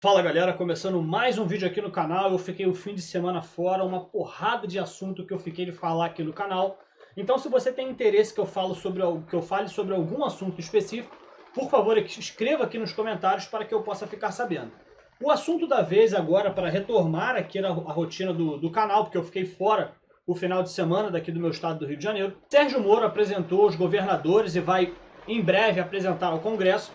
Fala galera, começando mais um vídeo aqui no canal. Eu fiquei o fim de semana fora, uma porrada de assunto que eu fiquei de falar aqui no canal. Então se você tem interesse que eu fale sobre algum assunto específico, por favor escreva aqui nos comentários para que eu possa ficar sabendo. O assunto da vez agora, para retomar aqui a rotina do canal, porque eu fiquei fora o final de semana daqui do meu estado do Rio de Janeiro, Sérgio Moro apresentou aos governadores e vai em breve apresentar ao Congresso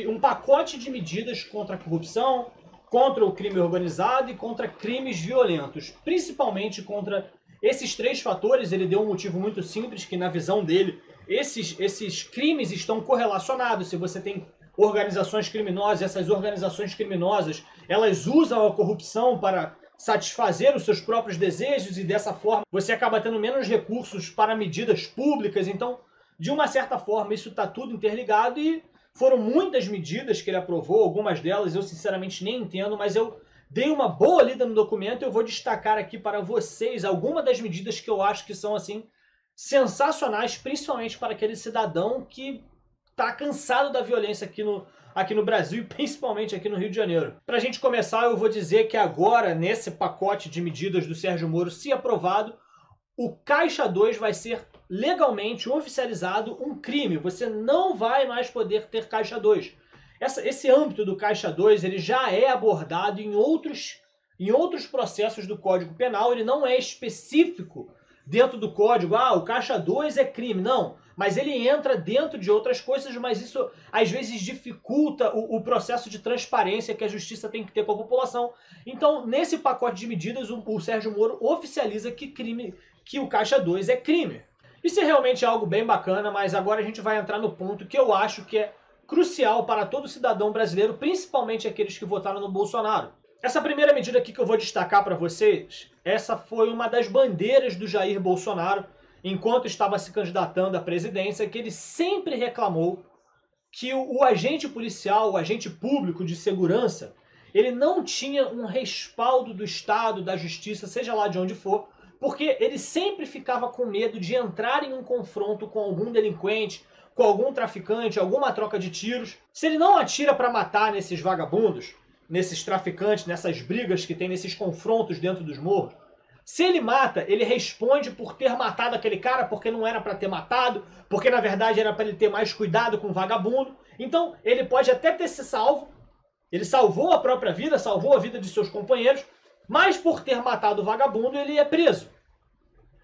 um pacote de medidas contra a corrupção, contra o crime organizado e contra crimes violentos. Principalmente contra esses três fatores. Ele deu um motivo muito simples, que na visão dele, esses crimes estão correlacionados. Se você tem organizações criminosas, essas organizações criminosas, elas usam a corrupção para satisfazer os seus próprios desejos e dessa forma você acaba tendo menos recursos para medidas públicas. Então, de uma certa forma, isso está tudo interligado e foram muitas medidas que ele aprovou, algumas delas eu sinceramente nem entendo, mas eu dei uma boa lida no documento e eu vou destacar aqui para vocês algumas das medidas que eu acho que são assim sensacionais, principalmente para aquele cidadão que está cansado da violência aqui no Brasil e principalmente aqui no Rio de Janeiro. Para a gente começar, eu vou dizer que agora, nesse pacote de medidas do Sérgio Moro, se aprovado, o Caixa 2 vai ser legalmente oficializado um crime. Você não vai mais poder ter Caixa 2. Esse âmbito do Caixa 2 ele já é abordado em outros processos do Código Penal. Ele não é específico dentro do Código. O Caixa 2 é crime. Não, mas ele entra dentro de outras coisas, mas isso às vezes dificulta o processo de transparência que a justiça tem que ter com a população. Então, nesse pacote de medidas, o Sérgio Moro oficializa que o Caixa 2 é crime. Isso é realmente algo bem bacana, mas agora a gente vai entrar no ponto que eu acho que é crucial para todo cidadão brasileiro, principalmente aqueles que votaram no Bolsonaro. Essa primeira medida aqui que eu vou destacar para vocês, essa foi uma das bandeiras do Jair Bolsonaro, enquanto estava se candidatando à presidência, que ele sempre reclamou que o agente policial, o agente público de segurança, ele não tinha um respaldo do Estado, da Justiça, seja lá de onde for, porque ele sempre ficava com medo de entrar em um confronto com algum delinquente, com algum traficante, alguma troca de tiros. Se ele não atira para matar nesses vagabundos, nesses traficantes, nessas brigas que tem, nesses confrontos dentro dos morros, se ele mata, ele responde por ter matado aquele cara, porque não era para ter matado, porque na verdade era para ele ter mais cuidado com o vagabundo. Então ele pode até ter se salvo, ele salvou a própria vida, salvou a vida de seus companheiros, mas por ter matado o vagabundo ele é preso.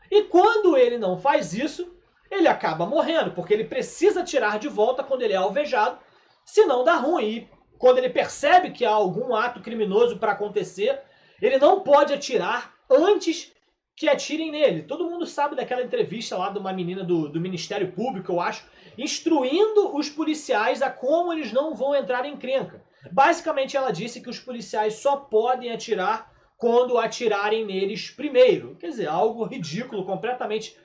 E quando ele não faz isso, ele acaba morrendo, porque ele precisa tirar de volta quando ele é alvejado, senão dá ruim. E quando ele percebe que há algum ato criminoso para acontecer, ele não pode atirar antes que atirem nele. Todo mundo sabe daquela entrevista lá de uma menina do Ministério Público, eu acho, instruindo os policiais a como eles não vão entrar em encrenca. Basicamente ela disse que os policiais só podem atirar quando atirarem neles primeiro. Quer dizer, algo ridículo, completamente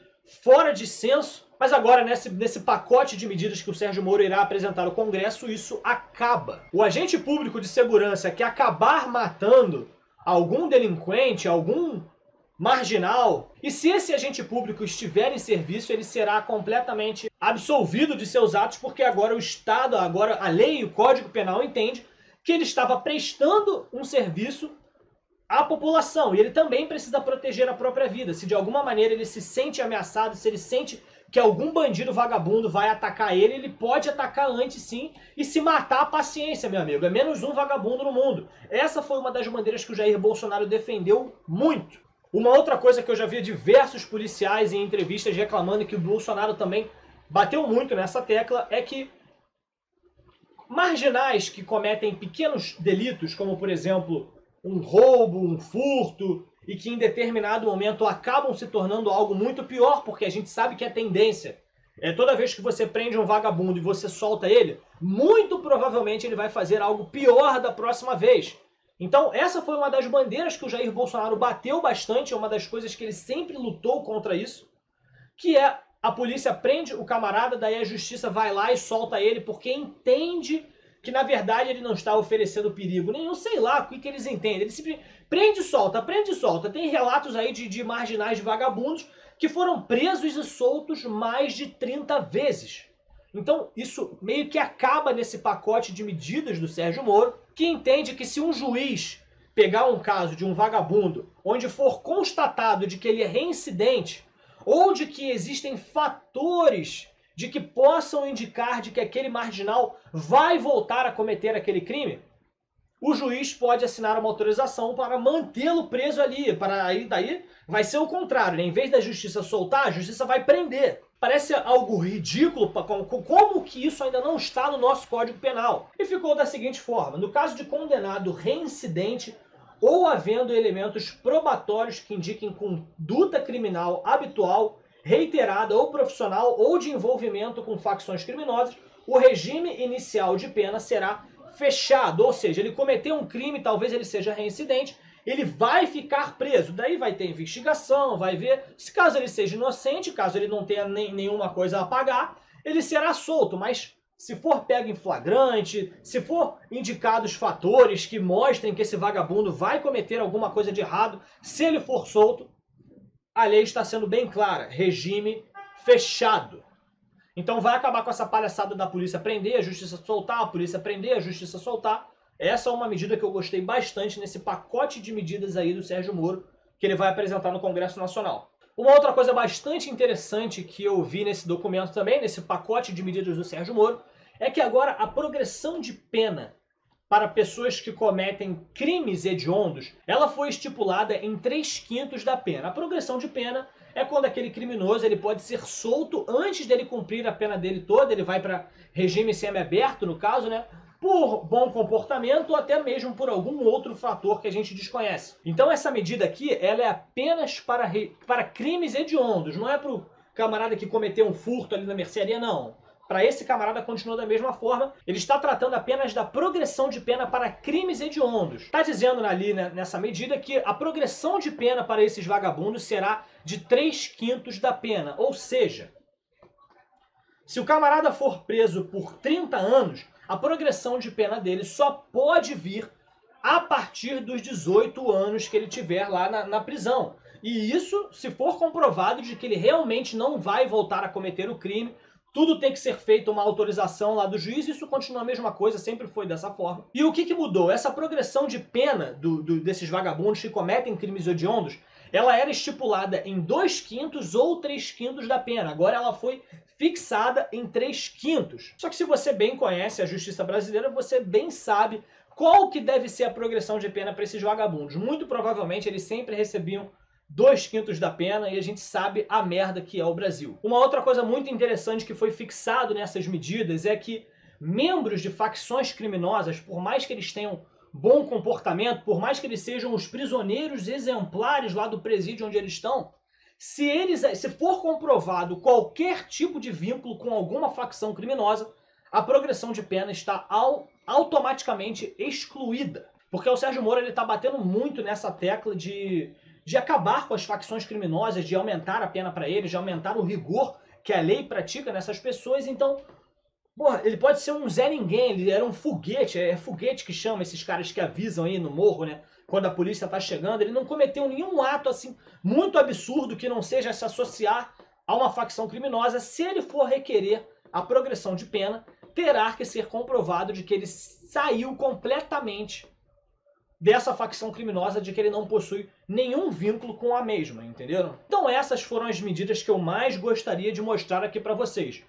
fora de senso. Mas agora, nesse pacote de medidas que o Sérgio Moro irá apresentar ao Congresso, isso acaba. O agente público de segurança que acabar matando algum delinquente, algum marginal, e se esse agente público estiver em serviço, ele será completamente absolvido de seus atos, porque agora o Estado, agora a lei e o Código Penal entende que ele estava prestando um serviço à população, e ele também precisa proteger a própria vida. Se de alguma maneira ele se sente ameaçado, se ele sente que algum bandido vagabundo vai atacar ele, ele pode atacar antes sim, e se matar, paciência, meu amigo. É menos um vagabundo no mundo. Essa foi uma das bandeiras que o Jair Bolsonaro defendeu muito. Uma outra coisa que eu já vi diversos policiais em entrevistas reclamando, que o Bolsonaro também bateu muito nessa tecla, é que marginais que cometem pequenos delitos, como por exemplo um roubo, um furto, e que em determinado momento acabam se tornando algo muito pior, porque a gente sabe que a tendência é toda vez que você prende um vagabundo e você solta ele, muito provavelmente ele vai fazer algo pior da próxima vez. Então essa foi uma das bandeiras que o Jair Bolsonaro bateu bastante, é uma das coisas que ele sempre lutou contra isso, que é a polícia prende o camarada, daí a justiça vai lá e solta ele porque entende que na verdade ele não está oferecendo perigo nenhum, sei lá o que eles entendem. Ele se prende e solta, prende e solta. Tem relatos aí de marginais, de vagabundos, que foram presos e soltos mais de 30 vezes. Então isso meio que acaba nesse pacote de medidas do Sérgio Moro, que entende que se um juiz pegar um caso de um vagabundo onde for constatado de que ele é reincidente ou de que existem fatores de que possam indicar de que aquele marginal vai voltar a cometer aquele crime, o juiz pode assinar uma autorização para mantê-lo preso ali. Para aí daí vai ser o contrário, né? Em vez da justiça soltar, a justiça vai prender. Parece algo ridículo, como que isso ainda não está no nosso Código Penal? E ficou da seguinte forma: no caso de condenado reincidente ou havendo elementos probatórios que indiquem conduta criminal habitual, reiterada ou profissional ou de envolvimento com facções criminosas, o regime inicial de pena será fechado, ou seja, ele cometeu um crime, talvez ele seja reincidente, ele vai ficar preso. Daí vai ter investigação, vai ver, se caso ele seja inocente, caso ele não tenha nenhuma coisa a pagar, ele será solto, mas se for pego em flagrante, se for indicados fatores que mostrem que esse vagabundo vai cometer alguma coisa de errado, se ele for solto, a lei está sendo bem clara, regime fechado. Então vai acabar com essa palhaçada da polícia prender, a justiça soltar, a polícia prender, a justiça soltar. Essa é uma medida que eu gostei bastante nesse pacote de medidas aí do Sérgio Moro, que ele vai apresentar no Congresso Nacional. Uma outra coisa bastante interessante que eu vi nesse documento também, nesse pacote de medidas do Sérgio Moro, é que agora a progressão de pena para pessoas que cometem crimes hediondos, ela foi estipulada em 3/5 da pena. A progressão de pena é quando aquele criminoso ele pode ser solto antes dele cumprir a pena dele toda, ele vai para regime semiaberto, no caso, né? Por bom comportamento ou até mesmo por algum outro fator que a gente desconhece. Então essa medida aqui, ela é apenas para crimes hediondos, não é para o camarada que cometeu um furto ali na mercearia, não. Para esse camarada continua da mesma forma, ele está tratando apenas da progressão de pena para crimes hediondos. Está dizendo ali, né, nessa medida que a progressão de pena para esses vagabundos será de 3/5 da pena. Ou seja, se o camarada for preso por 30 anos, a progressão de pena dele só pode vir a partir dos 18 anos que ele tiver lá na prisão. E isso se for comprovado de que ele realmente não vai voltar a cometer o crime. Tudo tem que ser feito uma autorização lá do juiz, isso continua a mesma coisa, sempre foi dessa forma. E o que mudou? Essa progressão de pena desses vagabundos que cometem crimes hediondos, ela era estipulada em 2/5 ou 3/5 da pena. Agora ela foi fixada em 3/5. Só que se você bem conhece a justiça brasileira, você bem sabe qual que deve ser a progressão de pena para esses vagabundos. Muito provavelmente eles sempre recebiam 2/5 da pena e a gente sabe a merda que é o Brasil. Uma outra coisa muito interessante que foi fixado nessas medidas é que membros de facções criminosas, por mais que eles tenham bom comportamento, por mais que eles sejam os prisioneiros exemplares lá do presídio onde eles estão, se for comprovado qualquer tipo de vínculo com alguma facção criminosa, a progressão de pena está automaticamente excluída. Porque o Sérgio Moro está batendo muito nessa tecla de acabar com as facções criminosas, de aumentar a pena para eles, de aumentar o rigor que a lei pratica nessas pessoas. Então, porra, ele pode ser um Zé Ninguém, ele era um foguete, é foguete que chama esses caras que avisam aí no morro, né? Quando a polícia tá chegando, ele não cometeu nenhum ato assim muito absurdo que não seja se associar a uma facção criminosa. Se ele for requerer a progressão de pena, terá que ser comprovado de que ele saiu completamente dessa facção criminosa, de que ele não possui nenhum vínculo com a mesma, entenderam? Então essas foram as medidas que eu mais gostaria de mostrar aqui para vocês.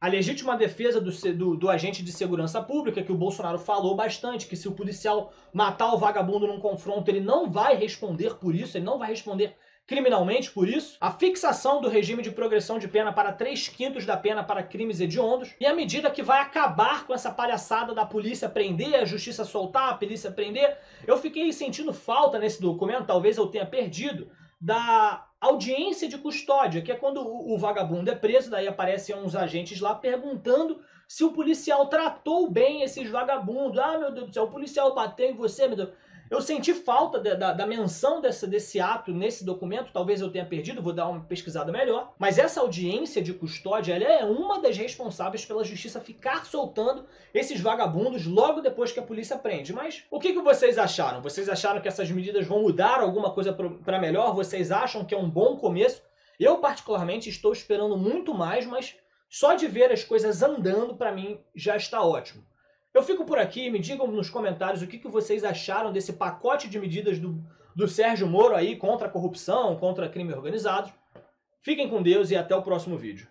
A legítima defesa do agente de segurança pública, que o Bolsonaro falou bastante, que se o policial matar o vagabundo num confronto, ele não vai responder por isso, ele não vai responder criminalmente por isso. A fixação do regime de progressão de pena para 3/5 da pena para crimes hediondos. E a medida que vai acabar com essa palhaçada da polícia prender, a justiça soltar, a polícia prender. Eu fiquei sentindo falta nesse documento, talvez eu tenha perdido, da audiência de custódia, que é quando o vagabundo é preso, daí aparecem uns agentes lá perguntando se o policial tratou bem esses vagabundos. Ah, meu Deus do céu, o policial bateu em você, meu Deus. Eu senti falta da menção desse ato nesse documento, talvez eu tenha perdido, vou dar uma pesquisada melhor. Mas essa audiência de custódia, ela é uma das responsáveis pela justiça ficar soltando esses vagabundos logo depois que a polícia prende. Mas o que vocês acharam? Vocês acharam que essas medidas vão mudar alguma coisa para melhor? Vocês acham que é um bom começo? Eu particularmente estou esperando muito mais, mas Só de ver as coisas andando, para mim, já está ótimo. Eu fico por aqui, me digam nos comentários o que vocês acharam desse pacote de medidas do Sérgio Moro aí contra a corrupção, contra crime organizado. Fiquem com Deus e até o próximo vídeo.